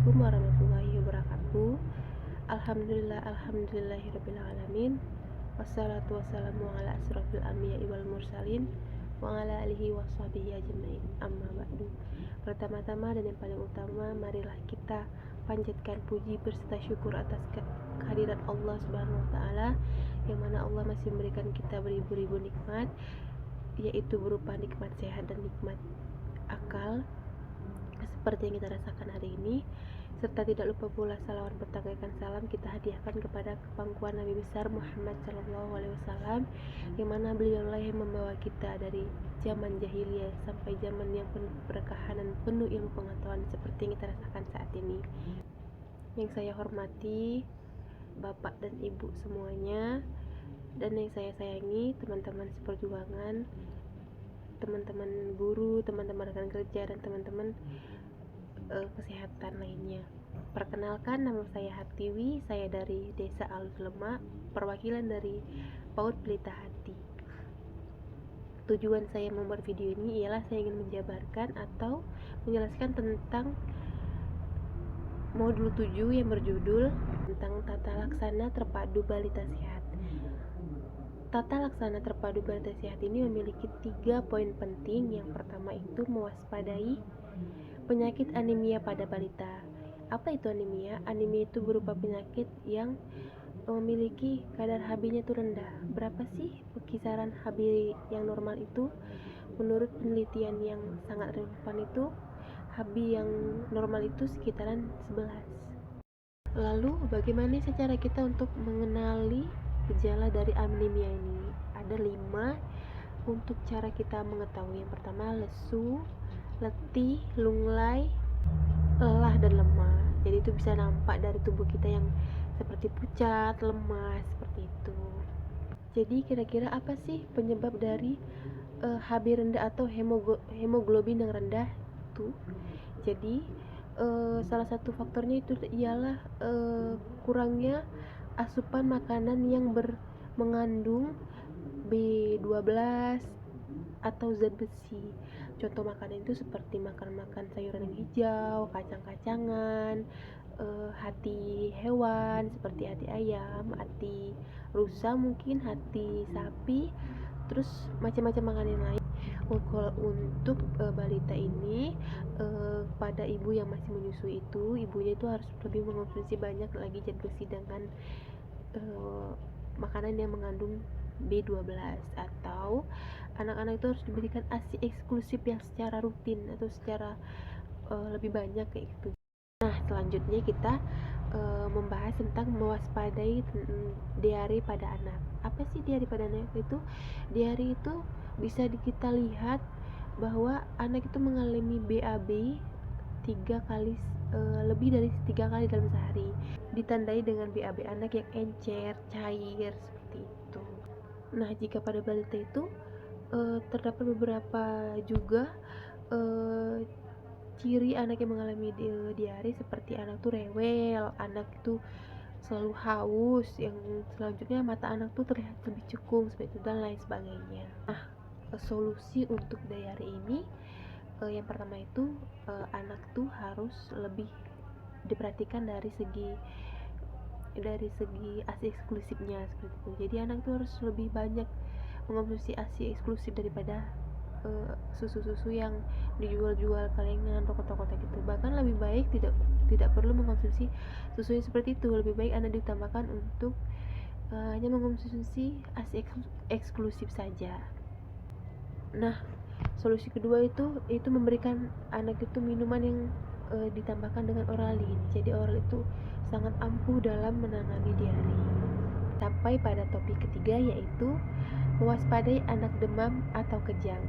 Assalamualaikum warahmatullahi wabarakatuh. Alhamdulillahirabbil alamin. Wassalatu wassalamu ala asrofil anbiya'i wal mursalin wa ala alihi washabihi ajmain. Amma ba'du. Pertama-tama dan yang paling utama, marilah kita panjatkan puji berserta syukur atas kehadiran Allah Subhanahu wa taala, yang mana Allah masih memberikan kita beribu-ribu nikmat, yaitu berupa nikmat sehat dan nikmat akal seperti yang kita rasakan hari ini, serta tidak lupa pula salawat bertanggalkan salam kita hadiahkan kepada pangkuan Nabi besar Muhammad SAW, yang mana beliaulah yang membawa kita dari zaman jahiliyah sampai zaman yang penuh keberkahan dan penuh ilmu pengetahuan seperti yang kita rasakan saat ini. Yang saya hormati Bapak dan Ibu semuanya, dan yang saya sayangi teman-teman seperjuangan, teman-teman guru, teman-teman rekan kerja, dan teman-teman kesehatan lainnya. Perkenalkan, nama saya Hatiwi, saya dari Desa Alus Lemak, perwakilan dari PAUD Pelita Hati. Tujuan saya membuat video ini ialah saya ingin menjabarkan atau menjelaskan tentang modul 7 yang berjudul tentang tata laksana terpadu balita sehat. Tata laksana terpadu balita sehat ini memiliki 3 poin penting. Yang pertama itu mewaspadai penyakit anemia pada balita. Apa itu anemia? Anemia itu berupa penyakit yang memiliki kadar Hb-nya itu rendah. Berapa sih kisaran Hb yang normal itu? Menurut penelitian yang sangat relevan itu, Hb yang normal itu sekitaran 11. Lalu bagaimana cara kita untuk mengenali gejala dari anemia ini? Ada 5 untuk cara kita mengetahui. Yang pertama, lesu, letih, lunglai, lelah, dan lemah. Jadi itu bisa nampak dari tubuh kita yang seperti pucat, lemah, seperti itu. Jadi kira-kira apa sih penyebab dari Hb rendah atau hemoglobin yang rendah itu? Jadi salah satu faktornya itu ialah kurangnya asupan makanan yang mengandung B12 atau zat besi. Contoh makanan itu seperti makan sayuran yang hijau, kacang-kacangan, hati hewan seperti hati ayam, hati rusa, mungkin hati sapi, terus macam-macam makanan yang lain. Kalau untuk balita ini, pada ibu yang masih menyusui itu, ibunya itu harus lebih mengonsumsi banyak lagi zat besi dengan makanan yang mengandung B12, atau anak-anak itu harus diberikan ASI eksklusif yang secara rutin atau secara lebih banyak kayak gitu. Nah, selanjutnya kita membahas tentang mewaspadai diare pada anak. Apa sih diare pada anak itu? Diare itu bisa kita lihat bahwa anak itu mengalami BAB 3 kali lebih dari 3 kali dalam sehari. Ditandai dengan BAB anak yang encer, cair, seperti itu. Nah, jika pada balita itu terdapat beberapa juga ciri anak yang mengalami diare, seperti anak tuh rewel, anak itu selalu haus, yang selanjutnya mata anak tuh terlihat lebih cekung, seperti itu, dan lain sebagainya. Nah, solusi untuk diare ini, yang pertama itu anak tuh harus lebih diperhatikan dari segi ASI eksklusifnya, seperti itu. Jadi anak tuh harus lebih banyak mengonsumsi ASI eksklusif daripada susu-susu yang dijual-jual kalengan toko-toko gitu. Bahkan lebih baik tidak perlu mengonsumsi susu yang seperti itu. Lebih baik anak ditambahkan untuk hanya mengonsumsi ASI eksklusif saja. Nah, solusi kedua itu memberikan anak itu minuman yang ditambahkan dengan oralin. Jadi oral itu sangat ampuh dalam menangani diare. Sampai pada topik ketiga, yaitu mewaspadai anak demam atau kejang.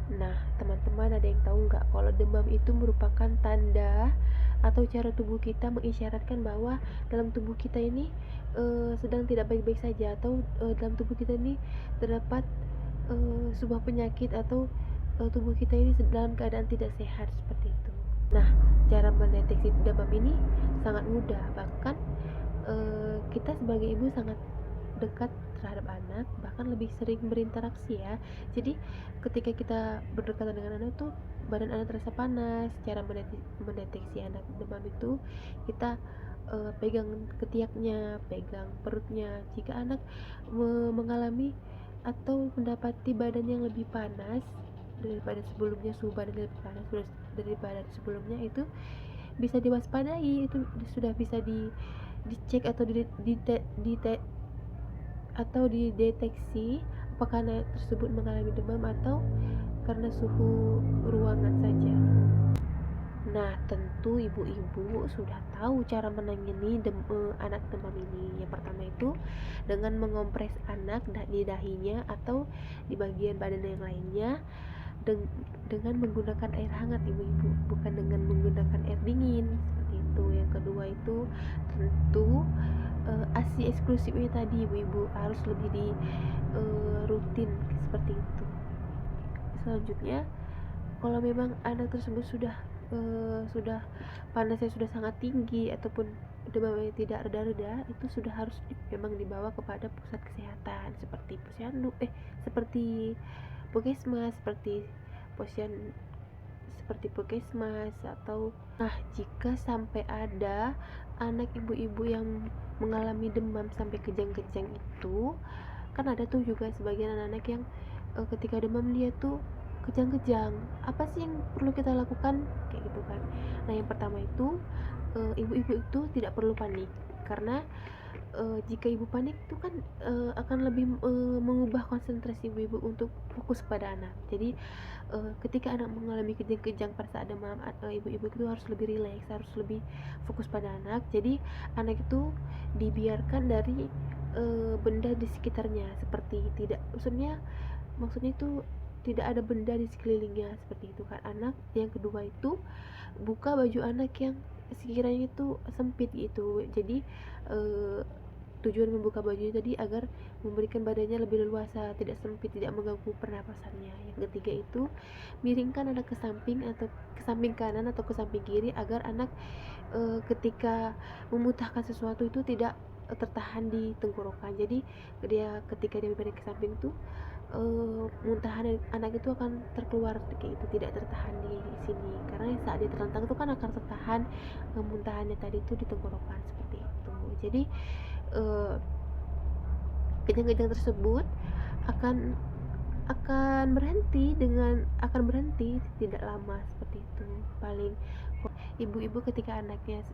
Nah, teman-teman, ada yang tahu nggak kalau demam itu merupakan tanda atau cara tubuh kita mengisyaratkan bahwa dalam tubuh kita ini sedang tidak baik-baik saja, atau dalam tubuh kita ini terdapat sebuah penyakit, atau tubuh kita ini dalam keadaan tidak sehat, seperti itu. Nah, cara mendeteksi demam ini sangat mudah. Bahkan kita sebagai ibu sangat dekat terhadap anak, bahkan lebih sering berinteraksi ya. Jadi ketika kita berdekatan dengan anak tuh badan anak terasa panas. Cara mendeteksi anak demam itu kita pegang ketiaknya, pegang perutnya. Jika anak mengalami atau mendapati badan yang lebih panas daripada sebelumnya, suhu badan lebih panas daripada sebelumnya, itu bisa diwaspadai, itu sudah bisa dicek atau dideteksi apakah anak tersebut mengalami demam atau karena suhu ruangan saja. Nah, tentu ibu-ibu sudah tahu cara menangani anak demam ini. Yang pertama itu dengan mengompres anak di dahinya atau di bagian badan yang lainnya dengan menggunakan air hangat, ibu-ibu, bukan dengan menggunakan air dingin seperti itu. Yang kedua itu tentu ASI eksklusifnya tadi, ibu-ibu harus lebih di rutin seperti itu. Selanjutnya, kalau memang anak tersebut sudah panasnya sudah sangat tinggi ataupun demamnya tidak reda-reda, itu sudah harus memang dibawa kepada pusat kesehatan seperti posyandu seperti puskesmas, atau jika sampai ada anak ibu-ibu yang mengalami demam sampai kejang-kejang itu, kan ada tuh juga sebagian anak-anak yang ketika demam dia tuh kejang-kejang. Apa sih yang perlu kita lakukan kayak gitu kan? Nah, yang pertama itu ibu-ibu itu tidak perlu panik, karena jika ibu panik itu kan akan lebih mengubah konsentrasi ibu-ibu untuk fokus pada anak. Jadi ketika anak mengalami kejang-kejang pada saat demam, ibu-ibu itu harus lebih rileks, harus lebih fokus pada anak. Jadi anak itu dibiarkan dari benda di sekitarnya, seperti tidak, maksudnya itu tidak ada benda di sekelilingnya seperti itu kan anak. Yang kedua itu buka baju anak yang sekiranya itu sempit gitu. Jadi tujuan membuka baju tadi agar memberikan badannya lebih leluasa, tidak sempit, tidak mengganggu pernapasannya. Yang ketiga itu miringkan anak ke samping kanan atau ke samping kiri agar anak ketika memuntahkan sesuatu itu tidak tertahan di tenggorokan. Jadi ketika dia miring ke samping tuh muntahan anak itu akan terkeluar kayak itu, tidak tertahan di sini, karena saat dia terlentang itu kan akan tertahan muntahannya tadi itu di tenggorokan seperti itu. Jadi kejang-kejang tersebut akan berhenti tidak lama seperti itu. Paling ibu-ibu ketika anaknya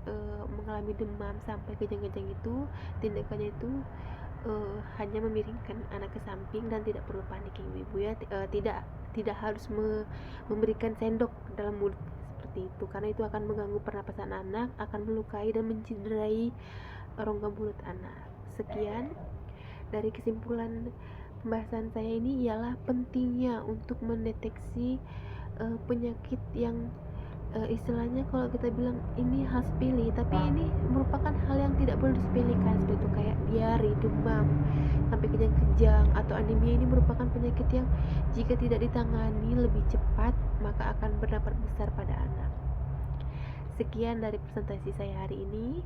mengalami demam sampai kejang-kejang itu, tindakannya itu hanya memiringkan anak ke samping dan tidak perlu panik ibu-ibu ya. Tidak harus memberikan sendok dalam mulut seperti itu, karena itu akan mengganggu pernapasan anak, akan melukai dan mencederai rongga mulut anak. Sekian dari kesimpulan pembahasan saya ini ialah pentingnya untuk mendeteksi penyakit yang istilahnya kalau kita bilang ini hal sepele, tapi ini merupakan hal yang tidak boleh disepelekan seperti itu, kayak diare, demam sampai kejang-kejang atau anemia. Ini merupakan penyakit yang jika tidak ditangani lebih cepat maka akan berdampak besar pada anak. Sekian dari presentasi saya hari ini.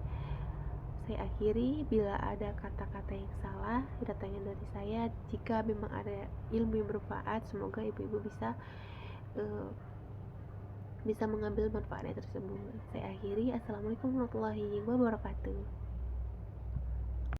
Saya akhiri. Bila ada kata-kata yang salah, datangnya dari saya. Jika memang ada ilmu yang bermanfaat, semoga ibu-ibu bisa mengambil manfaatnya tersebut. Saya akhiri. Assalamualaikum warahmatullahi wabarakatuh.